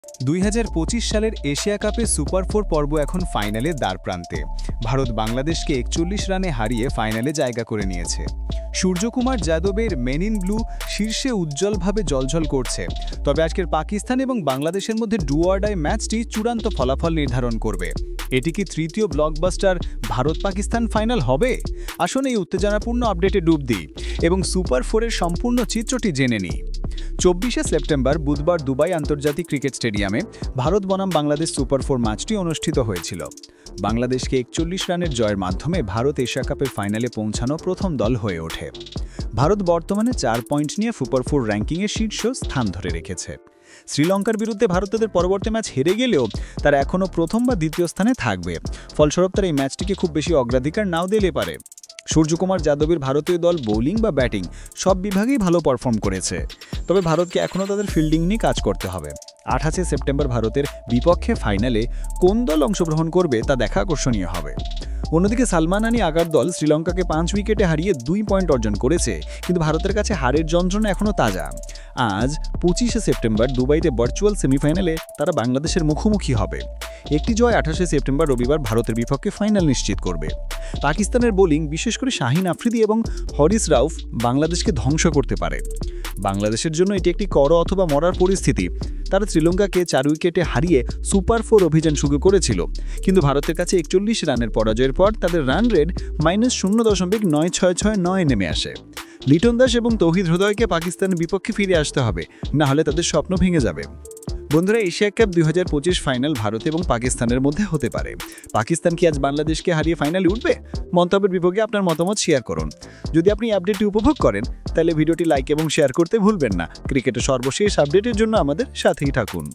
2025 সালের এশিয়া কাপের সুপার 4 পর্ব এখন ফাইনালের দ্বারপ্রান্তে। ভারত বাংলাদেশকে 41 রানে হারিয়ে ফাইনালে জায়গা করে নিয়েছে। সূর্যকুমার যাদবের মেন ইন ব্লু শীর্ষে উজ্জ্বলভাবে জ্বলঝল করছে। তবে আজকের পাকিস্তান এবং বাংলাদেশের মধ্যে ডু অর ডাই ম্যাচটি চূড়ান্ত ফলাফল নির্ধারণ করবে। এটি কি তৃতীয় ব্লকবাস্টার ভারত-পাকিস্তান ফাইনাল হবে? আসুন এই উত্তেজনাপূর্ণ আপডেটে ডুব দিই এবং সুপার 4-এর সম্পূর্ণ চিত্রটি জেনে নিই। 24শে সেপ্টেম্বর বুধবার দুবাই আন্তর্জাতিক ক্রিকেট স্টেডিয়ামে ভারত বনাম বাংলাদেশ সুপার 4 ম্যাচটি অনুষ্ঠিত হয়েছিল। বাংলাদেশকে 41 রানের জয়ের মাধ্যমে ভারত এশিয়া কাপের ফাইনালে পৌঁছানো প্রথম দল হয়ে ওঠে। ভারত বর্তমানে 4 পয়েন্ট নিয়ে সুপার 4 র্যাঙ্কিংয়ে শীর্ষ স্থান ধরে রেখেছে। শ্রীলঙ্কার বিরুদ্ধে ভারত তাদের পরবর্তী ম্যাচ হেরে গেলেও তারা এখনও প্রথম বা দ্বিতীয় স্থানে থাকবে। ফলস্বরূপ তারা এই ম্যাচটিকে খুব বেশি অগ্রাধিকার নাও দিলে পারে। সূর্যকুমার যাদবের ভারতীয় দল বোলিং বা ব্যাটিং সব বিভাগেই ভালো পারফর্ম করেছে। তবে ভারতকে এখনও তাদের ফিল্ডিং নিয়ে কাজ করতে হবে। 28শে সেপ্টেম্বর ভারতের বিপক্ষে ফাইনালে কোন দল অংশগ্রহণ করবে তা দেখা আকর্ষণীয় হবে। অন্যদিকে সালমান আলী আগার দল শ্রীলঙ্কাকে 5 উইকেটে হারিয়ে 2 পয়েন্ট অর্জন করেছে, কিন্তু ভারতের কাছে হারের যন্ত্রণা এখনও তাজা। আজ 25শে সেপ্টেম্বর দুবাইতে ভার্চুয়াল সেমিফাইনালে তারা বাংলাদেশের মুখোমুখি হবে। একটি জয় 28শে সেপ্টেম্বর রবিবার ভারতের বিপক্ষে ফাইনাল নিশ্চিত করবে। পাকিস্তানের বোলিং বিশেষ করে শাহিন আফ্রিদি এবং হরিস রাউফ বাংলাদেশকে ধ্বংস করতে পারে। বাংলাদেশের জন্য এটি একটি কর অথবা মরার পরিস্থিতি। তারা শ্রীলঙ্কাকে 4 উইকেটে হারিয়ে সুপার 4 অভিযান শুরু করেছিল, কিন্তু ভারতের কাছে 41 রানের পরাজয়ের পর তাদের রান রেট -0.9669 নেমে আসে। লিটন দাস এবং তৌহিদ হৃদয়কে পাকিস্তানের বিপক্ষে ফিরে আসতে হবে, না হলে তাদের স্বপ্ন ভেঙে যাবে। বন্ধুরা, এশিয়া কাপ 2025 ফাইনাল ভারত এবং পাকিস্তানের মধ্যে হতে পারে। পাকিস্তান কি আজ বাংলাদেশকে হারিয়ে ফাইনালে উঠবে? মন্তব্যের বিভাগে আপনার মতামত শেয়ার করুন। যদি আপনি আপডেটটি উপভোগ করেন তাহলে ভিডিওটি লাইক এবং শেয়ার করতে ভুলবেন না। ক্রিকেটের সর্বশেষ আপডেটের জন্য আমাদের সাথেই থাকুন।